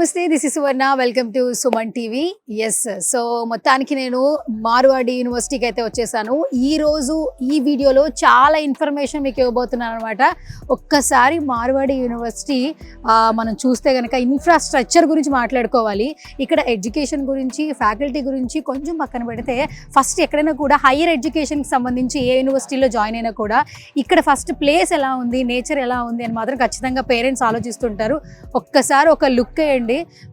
నమస్తే, this is Suvarna. Welcome to Suman TV. Yes, so మొత్తానికి నేను మార్వాడి యూనివర్సిటీకి అయితే వచ్చేసాను. ఈరోజు ఈ వీడియోలో చాలా ఇన్ఫర్మేషన్ మీకు ఇవ్వబోతున్నాను అనమాట. ఒక్కసారి మార్వాడి యూనివర్సిటీ మనం చూస్తే కనుక ఇన్ఫ్రాస్ట్రక్చర్ గురించి మాట్లాడుకోవాలి. ఇక్కడ ఎడ్యుకేషన్ గురించి, ఫ్యాకల్టీ గురించి కొంచెం పక్కన పెడితే, ఫస్ట్ ఎక్కడైనా కూడా హైయర్ ఎడ్యుకేషన్కి సంబంధించి ఏ యూనివర్సిటీలో జాయిన్ అయినా కూడా ఇక్కడ ఫస్ట్ ప్లేస్ ఎలా ఉంది, నేచర్ ఎలా ఉంది అని మాత్రం ఖచ్చితంగా పేరెంట్స్ ఆలోచిస్తుంటారు. ఒక్కసారి ఒక లుక్ వేయండి.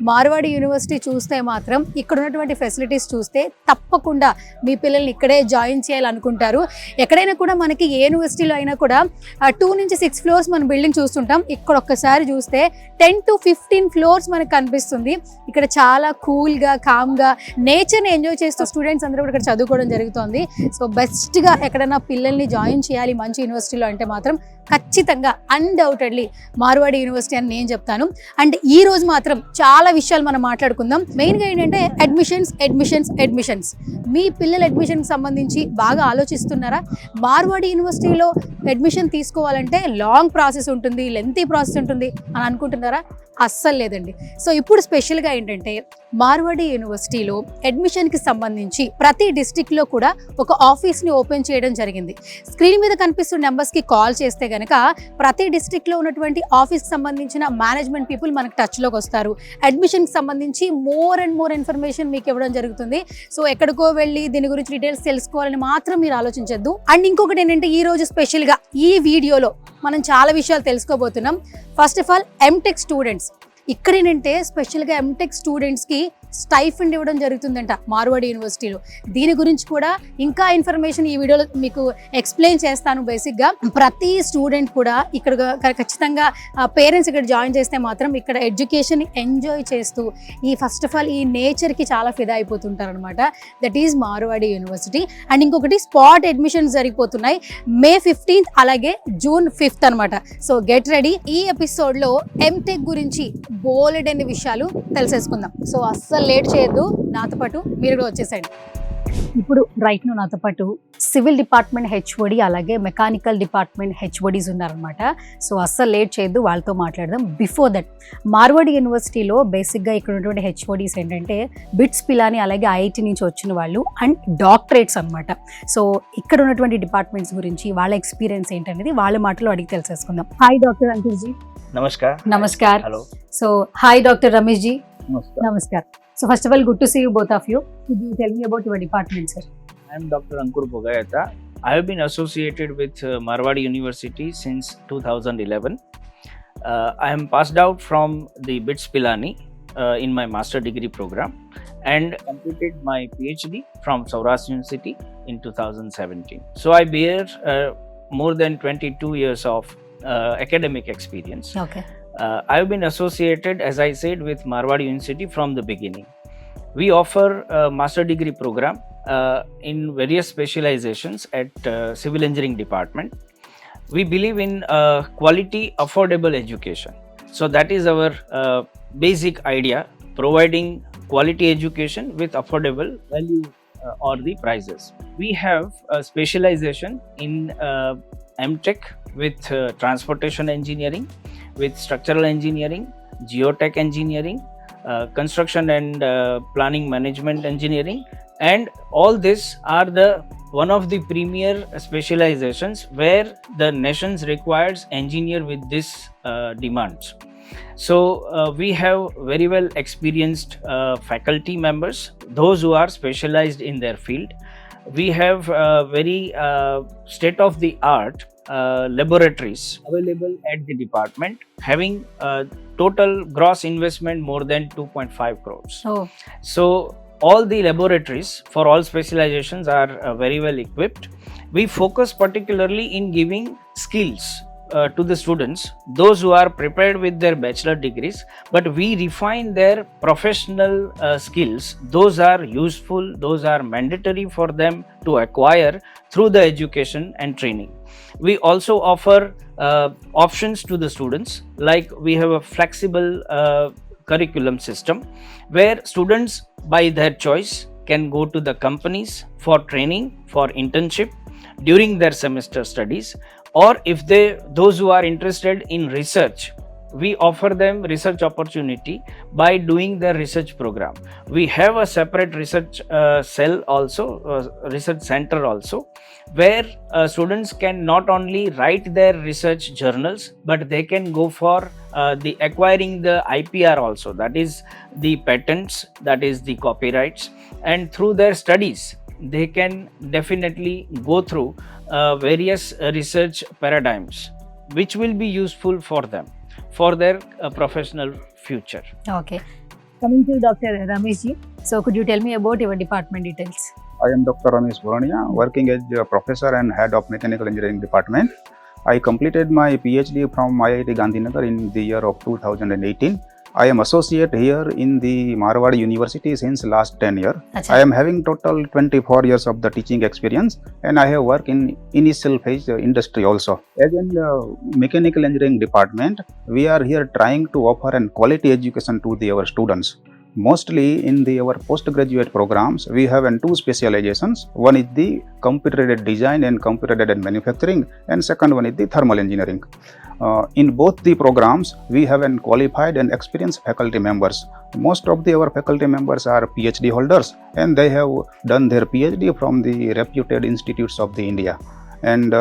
మార్వాడి యూనివర్సిటీ చూస్తే మాత్రం ఇక్కడ ఉన్నటువంటి ఫెసిలిటీస్ చూస్తే తప్పకుండా మీ పిల్లల్ని ఇక్కడే జాయిన్ చేయాలనుకుంటారు. ఎక్కడైనా కూడా మనకి ఏ యూనివర్సిటీలో అయినా కూడా 2 నుంచి 6 ఫ్లోర్స్ మన బిల్డింగ్ చూస్తుంటాం. ఇక్కడ ఒక్కసారి చూస్తే 10 to 15 ఫ్లోర్స్ మనకు కనిపిస్తుంది. ఇక్కడ చాలా కూల్గా, కామ్గా నేచర్ని ఎంజాయ్ చేస్తూ స్టూడెంట్స్ అందరూ కూడా ఇక్కడ చదువుకోవడం జరుగుతుంది. సో బెస్ట్గా ఎక్కడైనా పిల్లల్ని జాయిన్ చేయాలి మంచి యూనివర్సిటీలో అంటే మాత్రం ఖచ్చితంగా అన్డౌటెడ్లీ మార్వాడి యూనివర్సిటీ అని నేను చెప్తాను. అండ్ ఈ రోజు మాత్రం చాలా విషయాలు మనం మాట్లాడుకుందాం. మెయిన్గా ఏంటంటే అడ్మిషన్స్. మీ పిల్లల అడ్మిషన్కి సంబంధించి బాగా ఆలోచిస్తున్నారా? మార్వాడి యూనివర్సిటీలో అడ్మిషన్ తీసుకోవాలంటే లాంగ్ ప్రాసెస్ ఉంటుంది, లెంతీ ప్రాసెస్ ఉంటుంది అని అనుకుంటున్నారా? అస్సలు లేదండి. సో ఇప్పుడు స్పెషల్గా ఏంటంటే మార్వాడి యూనివర్సిటీలో అడ్మిషన్కి సంబంధించి ప్రతి డిస్ట్రిక్ట్లో కూడా ఒక ఆఫీస్ని ఓపెన్ చేయడం జరిగింది. స్క్రీన్ మీద కనిపిస్తున్న నెంబర్స్కి కాల్ చేస్తే కనుక ప్రతి డిస్ట్రిక్ట్లో ఉన్నటువంటి ఆఫీస్కి సంబంధించిన మేనేజ్మెంట్ పీపుల్ మనకు టచ్లోకి వస్తారు. అడ్మిషన్కి సంబంధించి మోర్ అండ్ మోర్ ఇన్ఫర్మేషన్ మీకు ఇవ్వడం జరుగుతుంది. సో ఎక్కడికో వెళ్ళి దీని గురించి డీటెయిల్స్ తెలుసుకోవాలని మాత్రం మీరు ఆలోచించద్దు. అండ్ ఇంకొకటి ఏంటంటే ఈ రోజు స్పెషల్గా ఈ వీడియోలో మనం చాలా విషయాలు తెలుసుకోబోతున్నాం. First of all MTech students ఇక్కడ ఏంటంటే స్పెషల్గా ఎంటెక్ స్టూడెంట్స్కి స్టైఫండ్ ఇవ్వడం జరుగుతుందంట మార్వాడి యూనివర్సిటీలో. దీని గురించి కూడా ఇంకా ఇన్ఫర్మేషన్ ఈ వీడియోలో మీకు ఎక్స్ప్లెయిన్ చేస్తాను. బేసిక్గా ప్రతి స్టూడెంట్ కూడా ఇక్కడ ఖచ్చితంగా పేరెంట్స్ ఇక్కడ జాయిన్ చేస్తే మాత్రం ఇక్కడ ఎడ్యుకేషన్ ఎంజాయ్ చేస్తూ ఫస్ట్ ఆఫ్ ఆల్ ఈ నేచర్కి చాలా ఫిదా అయిపోతుంటారు అనమాట. That is Marwadi university. And ఇంకొకటి స్పాట్ అడ్మిషన్స్ జరిగిపోతున్నాయి May 15th అలాగే June 5th అనమాట. So get ready. ఈ ఎపిసోడ్లో ఎంటెక్ గురించి బోలెడన్ని విషయాలు తెలిసేసుకుందాం. సో అస్సలు లేట్ చేయొద్దు, నాతో పాటు మీరు కూడా వచ్చేసండి. ఇప్పుడు రైట్ ను నాతో పాటు సివిల్ డిపార్ట్మెంట్ హెచ్ఓడి అలాగే మెకానికల్ డిపార్ట్మెంట్ హెచ్ఓడీస్ ఉన్నారనమాట. సో అస్సలు లేట్ చేయొద్దు, వాళ్ళతో మాట్లాడదాం. బిఫోర్ దట్ మార్వాడి యూనివర్సిటీలో బేసిక్గా ఇక్కడ ఉన్నటువంటి హెచ్ఓడీస్ ఏంటంటే బిట్స్ పిలాని అలాగే ఐఐటి నుంచి వచ్చిన వాళ్ళు అండ్ డాక్టరేట్స్ అనమాట. సో ఇక్కడ ఉన్నటువంటి డిపార్ట్మెంట్స్ గురించి వాళ్ళ ఎక్స్పీరియన్స్ ఏంటనేది వాళ్ళ మాటలో అడిగి తెలిసేసుకుందాం. Hi doctor uncle ji. నమస్కార్. Hello. So hi Dr. Ramesh ji. Namaskar. So first of all, good to see you both of you. Could you tell me about your department, sir? I am Dr. Ankur Bogayata. I have been associated with Marwadi University since 2011. I am passed out from the BITS Pilani in my master degree program and completed my PhD from Saurashtra University in 2017. So I bear more than 22 years of academic experience. Okay. I have been associated, as I said, with Marwadi University from the beginning. We offer a master degree program in various specializations at civil engineering department. We believe in quality, affordable education. So that is our basic idea, providing quality education with affordable value or the prices. We have a specialization in MTech with transportation engineering, with structural engineering, geotech engineering, construction and planning management engineering, and all this are one of the premier specializations where the nations requires engineer with this demands. So we have very well experienced faculty members, those who are specialized in their field. We have very state of the art laboratories available at the department, having total gross investment more than 2.5 crores. Oh. So all the laboratories for all specializations are very well equipped. We focus particularly in giving skills to the students, those who are prepared with their bachelor degrees, but we refine their professional skills. Those are useful, those are mandatory for them to acquire through the education and training. We also offer options to the students, like we have a flexible curriculum system where students by their choice can go to the companies for training, for internship during their semester studies, or if those who are interested in research we offer them research opportunity by doing their research program. We have a separate research cell also, research center also, where students can not only write their research journals, but they can go for the acquiring the IPR also, that is the patents, that is the copyrights, and through their studies they can definitely go through various research paradigms which will be useful for them for their professional future. Okay. Coming to Dr. Ramesh ji. So could you tell me about your department details? I am Dr. Ramesh Borania, working as a professor and head of mechanical engineering department. I completed my PhD from IIT Gandhinagar in the year of 2018. I am associate here in the Marwadi University since last 10 years. Achha. I am having total 24 years of the teaching experience, and I have worked in initial phase industry also. As in mechanical engineering department, we are here trying to offer an quality education to our students. Mostly in our postgraduate programs, we have two specializations. One is the computer-aided design and computer-aided manufacturing, and second one is the thermal engineering. In both the programs, we have qualified and experienced faculty members. Most of our faculty members are PhD holders, and they have done their PhD from the reputed institutes of the India. And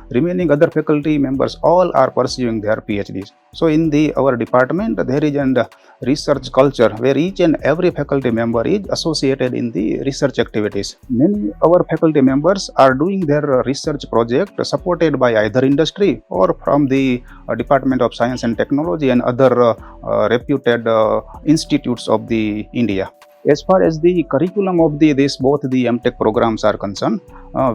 remaining other faculty members all are pursuing their PhDs. So in our department, there is a research culture where each and every faculty member is associated in the research activities. Many our faculty members are doing their research project supported by either industry or from the Department of Science and Technology and other reputed institutes of the India. As far as the curriculum of both the MTech programs are concerned,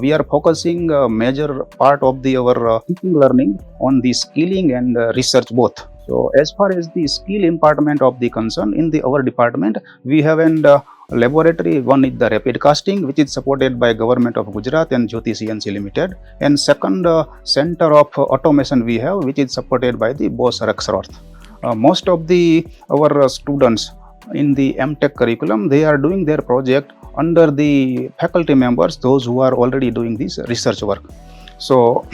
we are focusing a major part of our teaching learning on the skilling and research both. So as far as the skill impartment of the concern in our department, we have a laboratory. One is the rapid casting, which is supported by Government of Gujarat and Jyoti CNC Limited, and second center of automation we have, which is supported by the Bosch Rexroth. Most of our students in the MTech curriculum, they are doing their project under the faculty members, those who are already doing this research work. So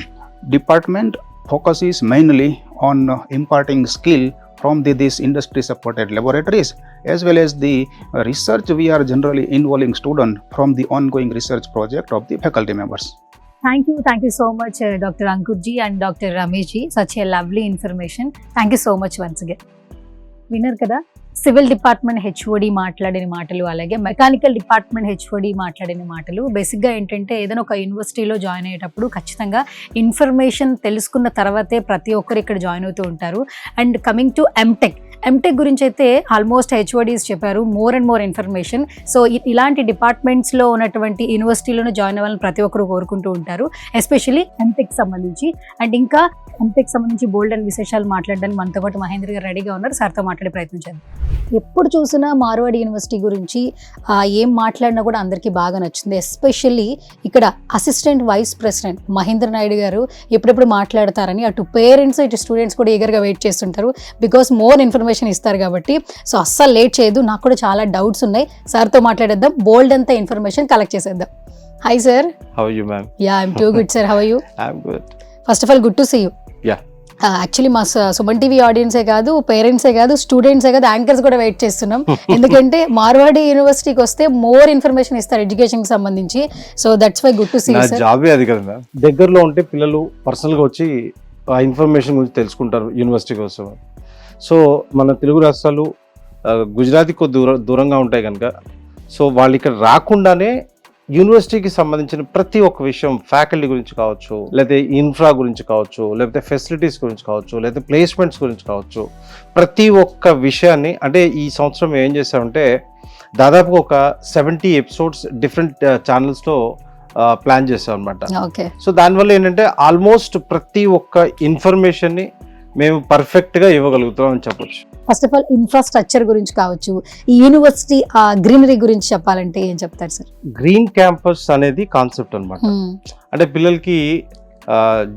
department focuses mainly on imparting skill from these industry supported laboratories, as well as the research. We are generally involving students from the ongoing research project of the faculty members. Thank you so much, Dr. Ankur ji and Dr. Ramesh ji. Such a lovely information. Thank you so much once again. Winner కదా, civil department HOD మాట్లాడిన మాటలు, అలాగే mechanical department HOD మాట్లాడిన మాటలు. బేసిక్గా ఏంటంటే ఏదైనా ఒక యూనివర్సిటీలో జాయిన్ అయ్యేటప్పుడు ఖచ్చితంగా ఇన్ఫర్మేషన్ తెలుసుకున్న తర్వాతే ప్రతి ఒక్కరు ఇక్కడ జాయిన్ అవుతూ ఉంటారు. అండ్ కమింగ్ టు ఎంటెక్ గురించి అయితే ఆల్మోస్ట్ హెచ్ఓడీస్ చెప్పారు more and more information. So ఇలాంటి డిపార్ట్మెంట్స్లో ఉన్నటువంటి యూనివర్సిటీలోనే జాయిన్ అవ్వాలని ప్రతి ఒక్కరు కోరుకుంటూ ఉంటారు, ఎస్పెషల్లీ ఎంటెక్ సంబంధించి. అండ్ ఇంకా ఎంటెక్ సంబంధించి బోల్డ్ అండ్ విశేషాలు మాట్లాడడానికి మనతో పాటు మహేంద్ర గారు రెడీగా ఉన్నారు. సార్తో మాట్లాడే ప్రయత్నం చేద్దాం. ఎప్పుడు చూసినా మార్వాడి యూనివర్సిటీ గురించి ఏం మాట్లాడినా కూడా అందరికీ బాగా నచ్చింది. ఎస్పెషల్లీ ఇక్కడ assistant vice president Mahendra Naidu గారు ఎప్పుడెప్పుడు మాట్లాడతారని అటు పేరెంట్స్ ఇటు స్టూడెంట్స్ కూడా ఈగర్గా వెయిట్ చేస్తుంటారు, బికాస్ మోర్ ఇన్ఫర్మేషన్ ఇస్తారు కాబట్టి. సో అస్సలు లేట్ చేయదు, నాకు కూడా చాలా డౌట్స్ ఉన్నాయి. సార్తో మాట్లాడేద్దాం, బోల్డ్ అంతా ఇన్ఫర్మేషన్ కలెక్ట్ చేసేద్దాం. Hi sir. How are you, ma'am? Yeah, I'm too good, sir. How are you? I'm good. First of all, good to see you. Yeah. Actually మా సుమన్ టీవీ ఆడియన్సే కాదు, పేరెంట్సే కాదు, స్టూడెంట్సే కాదు, యాంకర్స్ కూడా వెయిట్ చేస్తున్నాం. ఎందుకంటే మార్వాడి యూనివర్సిటీకి వస్తే మోర్ ఇన్ఫర్మేషన్ ఇస్తారు ఎడ్యుకేషన్ కి సంబంధించి. So that's why good to see నా సార్. జాబే అది కదా మ్యామ్. దగ్గరలో ఉంటే పిల్లలు పర్సనల్గా వచ్చి ఆ ఇన్ఫర్మేషన్ గురించి తెలుసుకుంటారు యూనివర్సిటీ కోసం. సో మన తెలుగు రాష్ట్రాలు గుజరాత్కి కొద్ది దూరంగా ఉంటాయి కనుక సో వాళ్ళు ఇక్కడ రాకుండానే యూనివర్సిటీకి సంబంధించిన ప్రతి ఒక్క విషయం, ఫ్యాకల్టీ గురించి కావచ్చు, లేకపోతే ఇన్ఫ్రా గురించి కావచ్చు, లేకపోతే ఫెసిలిటీస్ గురించి కావచ్చు, లేకపోతే ప్లేస్మెంట్స్ గురించి కావచ్చు, ప్రతి ఒక్క విషయాన్ని, అంటే ఈ సంవత్సరం ఏం చేశామంటే దాదాపు ఒక 70 ఎపిసోడ్స్ డిఫరెంట్ ఛానల్స్లో ప్లాన్ చేసాం అనమాట. ఓకే. సో దానివల్ల ఏంటంటే ఆల్మోస్ట్ ప్రతి ఒక్క ఇన్ఫర్మేషన్ని మేము పర్ఫెక్ట్గా ఇవ్వగలుగుతాం అని చెప్పొచ్చు. ఫస్ట్ ఆఫ్ ఆల్ ఇన్ఫ్రాస్ట్రక్చర్ గురించి కావచ్చు, ఈ యూనివర్సిటీ గ్రీనరీ గురించి చెప్పాలంటే ఏం చెప్తారు సార్? గ్రీన్ క్యాంపస్ అనేది కాన్సెప్ట్ అనమాట. అంటే పిల్లలకి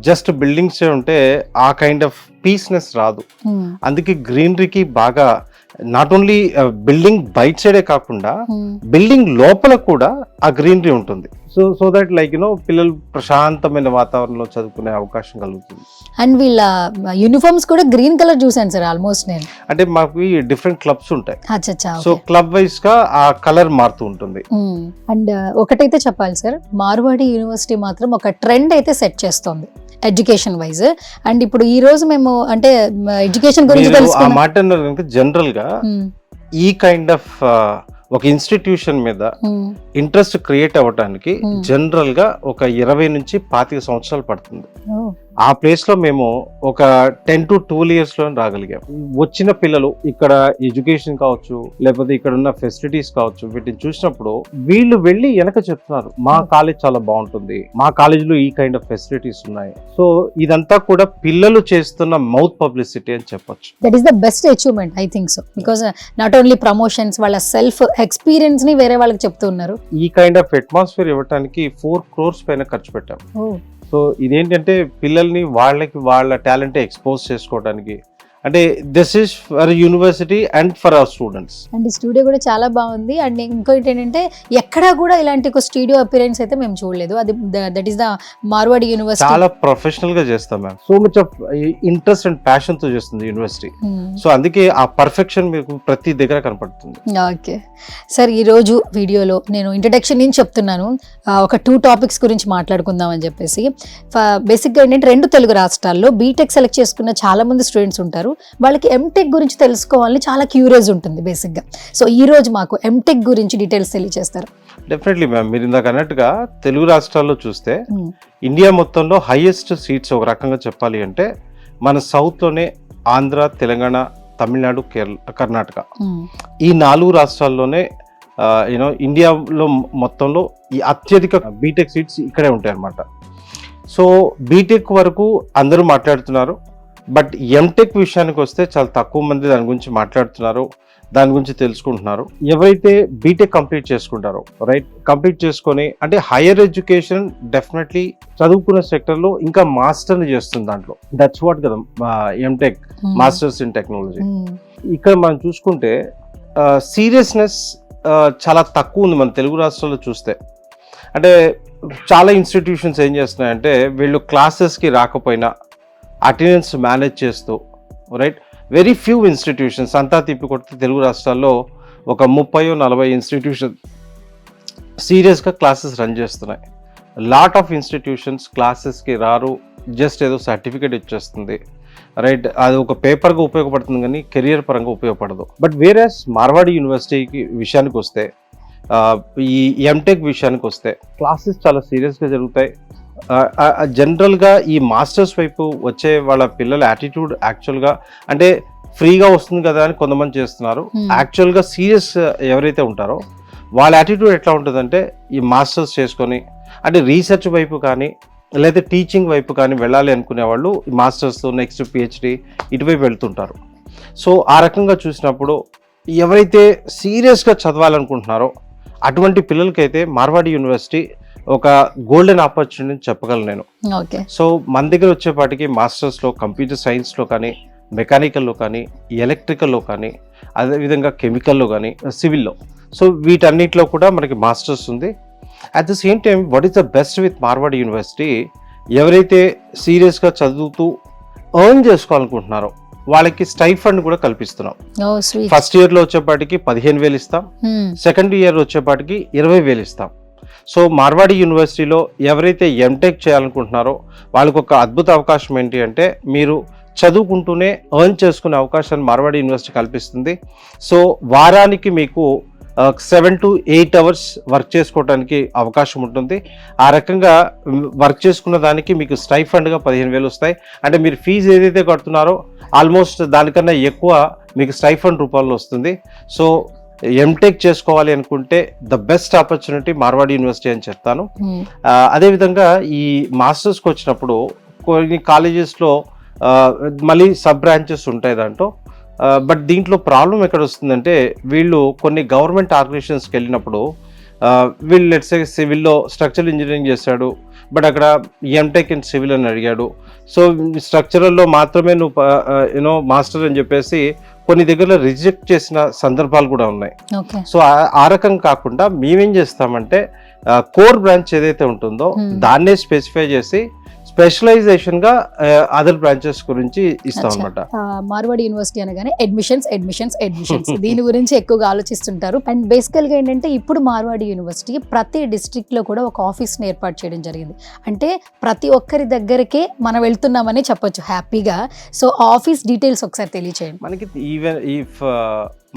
జస్ట్ బిల్డింగ్స్ ఉంటే ఆ కైండ్ ఆఫ్ పీస్నెస్ రాదు. అందుకే గ్రీనరీకి బాగా నాట్ ఓన్లీ బిల్డింగ్ బయట సైడే కాకుండా బిల్డింగ్ లోపల కూడా ఆ గ్రీనరీ ఉంటుంది. సో దట్ లైక్ పిల్లలు ప్రశాంతమైన వాతావరణంలో చదువుకునే అవకాశం కలుగుతుంది. అండ్ వీళ్ళ యూనిఫామ్స్ కూడా గ్రీన్ కలర్ చూసాను సార్ ఆల్మోస్ట్ నేను. అంటే మాకు డిఫరెంట్ క్లబ్స్ ఉంటాయి, అచ్చా. సో క్లబ్ వైజ్ గా ఆ కలర్ మారుతూ ఉంటుంది. అండ్ ఒకటైతే చెప్పాలి సార్, మార్వాడి యూనివర్సిటీ మాత్రం ఒక ట్రెండ్ అయితే సెట్ చేస్తోంది ఎడ్యుకేషన్ వైజ్. అండ్ ఇప్పుడు ఈ రోజు మేము అంటే ఎడ్యుకేషన్ గురించి మీరు ఆ తెలుసుకున్నాం. మాట అన్నారు కనుక జనరల్ గా ఈ కైండ్ ఆఫ్ ఒక ఇన్స్టిట్యూషన్ మీద ఇంట్రెస్ట్ క్రియేట్ అవ్వడానికి జనరల్ గా ఒక 20 నుంచి 25 సంవత్సరాలు పడుతుంది. ఆ ప్లేస్ లో మేము ఒక 10 to 12 years లో రాగలిగాం. వచ్చిన పిల్లలు ఇక్కడ ఎడ్యుకేషన్ కావచ్చు, లేకపోతే ఇక్కడ ఉన్న ఫెసిలిటీస్ కావచ్చు, వీటిని చూసినప్పుడు వీళ్ళు వెళ్ళి వెనక చెప్తున్నారు, మా కాలేజ్ చాలా బాగుంటుంది, మా కాలేజీలో ఈ కైండ్ ఆఫ్ ఫెసిలిటీస్ ఉన్నాయి. సో ఇదంతా కూడా పిల్లలు చేస్తున్న మౌత్ పబ్లిసిటీ అని చెప్పొచ్చు. That is the best achievement I think so, because not only promotions, వాళ్ళ సెల్ఫ్ ఎక్స్పీరియన్స్ ని వేరే వాళ్ళకి చెప్తున్నారు. ఈ కైండ్ ఆఫ్ అట్మాస్ఫియర్ ఇవ్వడానికి 4 crores పైన ఖర్చు పెట్టాం. సో ఇదేంటంటే పిల్లల్ని వాళ్ళ టాలెంట్ ఎక్స్పోజ్ చేసుకోవడానికి, అంటే this is for university and for our students. And ఈ స్టూడియో కూడా చాలా బాగుంది. అండ్ ఇంకోటి ఏంటంటే ఎక్కడా కూడా ఇలాంటి ఒక స్టూడియో అపిరెన్స్ అయితే మేము చూడలేదు. అది that is the Marwadi university. చాలా ప్రొఫెషనల్ గా చేస్తాం ma'am. So much of interest and passion తో చేస్తుంది యూనివర్సిటీ. సో అందుకే ఆ పర్ఫెక్షన్ మీకు ప్రతి దగ్గర కనపడుతుంది. ఓకే సార్, ఈ రోజు వీడియోలో నేను ఇంట్రడక్షన్ నుంచి చెప్తున్నాను, ఒక 2 topics గురించి మాట్లాడుకుందాం అని చెప్పేసి. బేసిక్గా ఏంటంటే 2 తెలుగు రాష్ట్రాల్లో బీటెక్ సెలెక్ట్ చేసుకున్న చాలా మంది స్టూడెంట్స్ ఉంటారు, వాళ్ళకి ఎంటెక్ గురించి తెలుసుకోవాలని చాలా క్యూరియస్ ఉంటుంది బేసిక్గా. సో ఈ రోజు మాకు ఎంటెక్ గురించి డీటెయిల్స్ తెలియజేస్తారు. Definitely ma'am. మీరు ఇందాక అన్నట్టుగా తెలుగు రాష్ట్రాల్లో చూస్తే ఇండియా మొత్తంలో హైయెస్ట్ సీట్స్ ఒక రకంగా చెప్పాలి అంటే మన సౌత్లోనే ఆంధ్ర, తెలంగాణ, తమిళనాడు, కర్ణాటక, ఈ 4 రాష్ట్రాల్లోనే ఇండియాలో మొత్తంలో ఈ అత్యధిక బీటెక్ సీట్స్ ఇక్కడే ఉంటాయి అన్నమాట. సో బీటెక్ వరకు అందరూ మాట్లాడుతున్నారు, బట్ ఎంటెక్ విషయానికి వస్తే చాలా తక్కువ మంది దాని గురించి మాట్లాడుతున్నారు, దాని గురించి తెలుసుకుంటున్నారు. ఎవరైతే బీటెక్ కంప్లీట్ చేసుకుంటారో, రైట్, కంప్లీట్ చేసుకొని అంటే హైయర్ ఎడ్యుకేషన్ డెఫినెట్లీ చదువుకున్న సెక్టర్లో ఇంకా మాస్టర్ని చేస్తుంది దాంట్లో. దట్స్ వాట్ కదా ఎంటెక్, మాస్టర్స్ ఇన్ టెక్నాలజీ. ఇక్కడ మనం చూసుకుంటే సీరియస్నెస్ చాలా తక్కువ ఉంది మన తెలుగు రాష్ట్రాల్లో చూస్తే. అంటే చాలా ఇన్స్టిట్యూషన్స్ ఏం చేస్తున్నాయంటే వీళ్ళు క్లాసెస్కి రాకపోయినా అటెండెన్స్ మేనేజ్ చేస్తూ, రైట్, వెరీ ఫ్యూ ఇన్స్టిట్యూషన్స్ అంతా తిప్పి కొడితే తెలుగు రాష్ట్రాల్లో ఒక 30-40 ఇన్స్టిట్యూషన్ సీరియస్గా క్లాసెస్ రన్ చేస్తున్నాయి. లాట్ ఆఫ్ ఇన్స్టిట్యూషన్స్ క్లాసెస్కి రారు, జస్ట్ ఏదో సర్టిఫికేట్ ఇచ్చేస్తుంది, రైట్, అది ఒక పేపర్గా ఉపయోగపడుతుంది కానీ కెరియర్ పరంగా ఉపయోగపడదు. బట్ వేరేస్ మార్వాడి యూనివర్సిటీకి విషయానికి వస్తే, ఈ ఎంటెక్ విషయానికి వస్తే క్లాసెస్ చాలా సీరియస్గా జరుగుతాయి. జనరల్గా ఈ మాస్టర్స్ వైపు వచ్చే వాళ్ళ పిల్లల యాటిట్యూడ్ యాక్చువల్గా అంటే ఫ్రీగా వస్తుంది కదా అని కొంతమంది చేస్తున్నారు. యాక్చువల్గా సీరియస్ ఎవరైతే ఉంటారో వాళ్ళ యాటిట్యూడ్ ఎట్లా ఉంటుందంటే ఈ మాస్టర్స్ చేసుకొని అంటే రీసెర్చ్ వైపు కానీ లేదా టీచింగ్ వైపు కానీ వెళ్ళాలి అనుకునే వాళ్ళు మాస్టర్స్ నెక్స్ట్ పిహెచ్డి ఇటువైపు వెళ్తుంటారు. సో ఆ రకంగా చూసినప్పుడు ఎవరైతే సీరియస్గా చదవాలనుకుంటున్నారో అటువంటి పిల్లలకైతే మార్వాడి యూనివర్సిటీ ఒక గోల్డెన్ ఆపర్చునిటీ చెప్పగలను నేను. సో మన దగ్గర వచ్చేపాటికి మాస్టర్స్లో కంప్యూటర్ సైన్స్లో కానీ, మెకానికల్లో కానీ, ఎలక్ట్రికల్లో కానీ, అదేవిధంగా కెమికల్లో కానీ, సివిల్లో, సో వీటన్నిటిలో కూడా మనకి మాస్టర్స్ ఉంది. At the same time what is the best with Marwadi university, ఎవరైతే సీరియస్గా చదువుతూ ఎర్న్ చేసుకోవాలనుకుంటున్నారో వాళ్ళకి స్టైఫండ్ కూడా కల్పిస్తున్నాం. ఫస్ట్ ఇయర్లో వచ్చేపాటికి 15,000 ఇస్తాం, సెకండ్ ఇయర్ వచ్చేపాటికి 20,000 ఇస్తాం. సో మార్వాడి యూనివర్సిటీలో ఎవరైతే ఎంటెక్ చేయాలనుకుంటున్నారో వాళ్ళకు ఒక అద్భుత అవకాశం ఏంటి అంటే మీరు చదువుకుంటూనే ఎర్న్ చేసుకునే అవకాశాన్ని మార్వాడి యూనివర్సిటీ కల్పిస్తుంది. సో వారానికి మీకు 7 to 8 hours వర్క్ చేసుకోవడానికి అవకాశం ఉంటుంది. ఆ రకంగా వర్క్ చేసుకున్న దానికి మీకు స్టైఫండ్గా 15,000 వస్తాయి. అంటే మీరు ఫీజు ఏదైతే కడుతున్నారో ఆల్మోస్ట్ దానికన్నా ఎక్కువ మీకు స్టైఫండ్ రూపంలో వస్తుంది. సో ఎంటెక్ చేసుకోవాలి అనుకుంటే the best opportunity Marwadi university అని చెప్తాను. అదేవిధంగా ఈ మాస్టర్స్కి వచ్చినప్పుడు కొన్ని కాలేజెస్లో మళ్ళీ సబ్ బ్రాంచెస్ ఉంటాయి దాంట్లో. బట్ దీంట్లో ప్రాబ్లం ఎక్కడ వస్తుందంటే వీళ్ళు కొన్ని గవర్నమెంట్ ఆర్గనైజేషన్స్కి వెళ్ళినప్పుడు వీళ్ళు లెట్స్ సే సివిల్లో స్ట్రక్చరల్ ఇంజనీరింగ్ చేశాడు, బట్ అక్కడ ఎంటెక్ ఇన్ సివిల్ అని అడిగాడు. సో స్ట్రక్చరల్లో మాత్రమే నువ్వు మాస్టర్ అని చెప్పేసి కొన్ని దగ్గరలో రిజెక్ట్ చేసిన సందర్భాలు కూడా ఉన్నాయి. సో ఆ రకం కాకుండా మేమేం చేస్తామంటే కోర్ బ్రాంచ్ ఏదైతే ఉంటుందో దాన్నే స్పెసిఫై చేసి స్పెషలైజేషన్ గా అదర్ బ్రాంచెస్ గురించి ఇస్తాం అనమాట. మార్వాడి యూనివర్సిటీ అనగానే అడ్మిషన్స్ దీని గురించి ఎక్కువగా ఆలోచిస్తుంటారు. అండ్ బేసికల్ గా ఏంటంటే ఇప్పుడు మార్వాడి యూనివర్సిటీ ప్రతి డిస్ట్రిక్ట్ లో కూడా ఒక ఆఫీస్ ని ఏర్పాటు చేయడం జరిగింది. అంటే ప్రతి ఒక్కరి దగ్గరకే మనం వెళ్తున్నామని చెప్పొచ్చు హ్యాపీగా. సో ఆఫీస్ డీటెయిల్స్ ఒకసారి తెలియచేయండి. మనకి ఈవెన్ ఇఫ్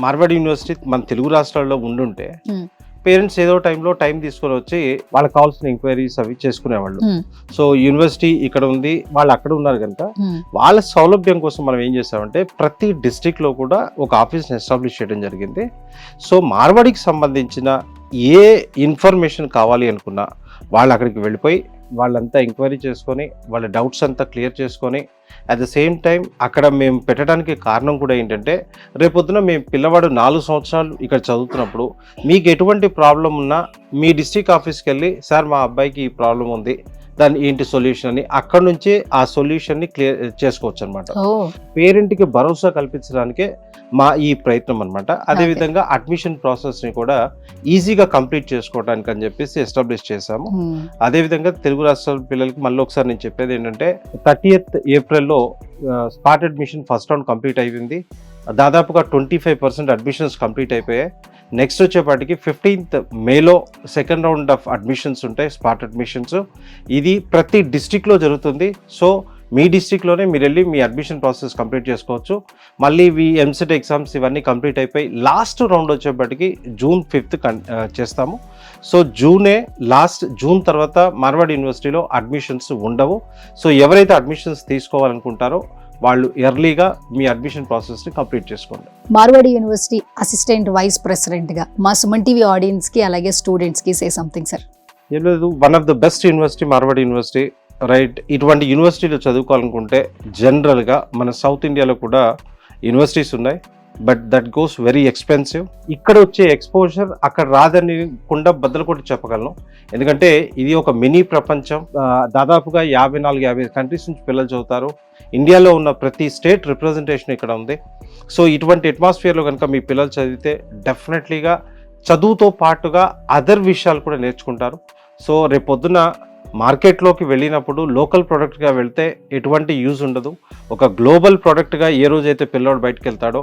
మార్వాడి యూనివర్సిటీ మన తెలుగు రాష్ట్రాల్లో ఉండుంటే పేరెంట్స్ ఏదో టైంలో టైం తీసుకొని వచ్చి వాళ్ళకి కావాల్సిన ఎంక్వైరీస్ అవి చేసుకునేవాళ్ళు. సో యూనివర్సిటీ ఇక్కడ ఉంది, వాళ్ళు అక్కడ ఉన్నారు కనుక వాళ్ళ సౌలభ్యం కోసం మనం ఏం చేసామంటే ప్రతి డిస్ట్రిక్ట్ లో కూడా ఒక ఆఫీస్ని ఎస్టాబ్లిష్ చేయడం జరిగింది. సో మార్వాడికి సంబంధించిన ఏ ఇన్ఫర్మేషన్ కావాలి అనుకున్నా వాళ్ళు అక్కడికి వెళ్ళిపోయి వాళ్ళంతా ఎంక్వైరీ చేసుకొని వాళ్ళ డౌట్స్ అంతా క్లియర్ చేసుకొని అట్ ద సేమ్ టైం అక్కడ మేము పెట్టడానికి కారణం కూడా ఏంటంటే రేపొద్దున మేము పిల్లవాడు 4 సంవత్సరాలు ఇక్కడ చదువుతున్నప్పుడు మీకు ఎటువంటి ప్రాబ్లం ఉన్నా మీ డిస్ట్రిక్ట్ ఆఫీస్కి వెళ్ళి సార్ మా అబ్బాయికి ఈ ప్రాబ్లం ఉంది, దాని ఏంటి సొల్యూషన్ అని అక్కడ నుంచి ఆ సొల్యూషన్ని క్లియర్ చేసుకోవచ్చు అనమాట. పేరెంట్కి భరోసా కల్పించడానికే మా ఈ ప్రయత్నం అనమాట. అదేవిధంగా అడ్మిషన్ ప్రాసెస్ని కూడా ఈజీగా కంప్లీట్ చేసుకోవడానికి అని చెప్పేసి ఎస్టాబ్లిష్ చేశాము. అదేవిధంగా తెలుగు రాష్ట్రాల పిల్లలకి మళ్ళీ ఒకసారి నేను చెప్పేది ఏంటంటే 30th ఏప్రిల్లో spot admission first round complete అయింది. దాదాపుగా 25% అడ్మిషన్స్ కంప్లీట్ అయిపోయాయి. నెక్స్ట్ వచ్చేపాటికి 15th మేలో సెకండ్ రౌండ్ ఆఫ్ అడ్మిషన్స్ ఉంటాయి, స్పాట్ అడ్మిషన్స్. ఇది ప్రతి డిస్ట్రిక్ట్లో జరుగుతుంది. సో మీ డిస్ట్రిక్ట్లోనే మీరు వెళ్ళి మీ అడ్మిషన్ ప్రాసెస్ కంప్లీట్ చేసుకోవచ్చు. మళ్ళీ ఎంసెట్ ఎగ్జామ్స్ ఇవన్నీ కంప్లీట్ అయిపోయి లాస్ట్ రౌండ్ వచ్చేప్పటికి June 5th చేస్తాము. సో జూన్ తర్వాత మార్వాడి యూనివర్సిటీలో అడ్మిషన్స్ ఉండవు. సో ఎవరైతే అడ్మిషన్స్ తీసుకోవాలనుకుంటారో వాళ్ళు ఎర్లీగా మీ అడ్మిషన్ ప్రాసెస్ని కంప్లీట్ చేసుకోండి. మార్వాడి యూనివర్సిటీ అసిస్టెంట్ వైస్ ప్రెసిడెంట్గా మా సుమన్ టీవీ ఆడియన్స్కి అలాగే స్టూడెంట్స్కి సే సంథింగ్ సార్. ఏం లేదు, one of the best university Marwadi university, right. ఇటువంటి యూనివర్సిటీలో చదువుకోవాలనుకుంటే జనరల్గా మన సౌత్ ఇండియాలో కూడా యూనివర్సిటీస్ ఉన్నాయి, but that goes very expensive. ఇక్కడ వచ్చే ఎక్స్పోజర్ అక్కడ రాదని కుండా బద్దలు కొట్టి చెప్పగలను. ఎందుకంటే ఇది ఒక మినీ ప్రపంచం. దాదాపుగా 54-50 కంట్రీస్ నుంచి పిల్లలు చదువుతారు. ఇండియాలో ఉన్న ప్రతి స్టేట్ రిప్రజెంటేషన్ ఇక్కడ ఉంది. సో ఇటువంటి అట్మాస్ఫియర్లో కనుక మీ పిల్లలు చదివితే డెఫినెట్లీగా చదువుతో పాటుగా అదర్ విషయాలు కూడా నేర్చుకుంటారు. సో రేపొద్దున మార్కెట్లోకి వెళ్ళినప్పుడు లోకల్ ప్రోడక్ట్గా వెళ్తే ఎటువంటి యూజ్ ఉండదు. ఒక గ్లోబల్ ప్రోడక్ట్గా ఏ రోజైతే పిల్లోడు బయటకు వెళ్తాడో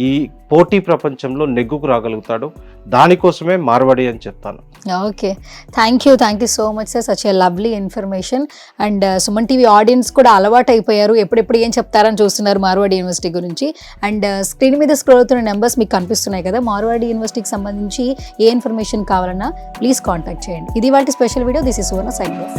ఈ పోటీ ప్రపంచంలో నెగ్గుకు రాగలుగుతాడు. దానికోసమే మార్వాడి అని చెప్తాను. Okay, thank you so much sir, such a lovely information. And Suman TV audience కూడా అలవాటు అయిపోయారు, ఎప్పుడెప్పుడు ఏం చెప్తారని చూస్తున్నారు మార్వాడి యూనివర్సిటీ గురించి. అండ్ స్క్రీన్ మీద స్క్రోల్ అవుతున్న నెంబర్స్ మీకు కనిపిస్తున్నాయి కదా, మార్వాడి యూనివర్సిటీకి సంబంధించి ఏ ఇన్ఫర్మేషన్ కావాలన్నా ప్లీజ్ కాంటాక్ట్ చేయండి. ఇది వాటి special video. This is Suvarna signing off.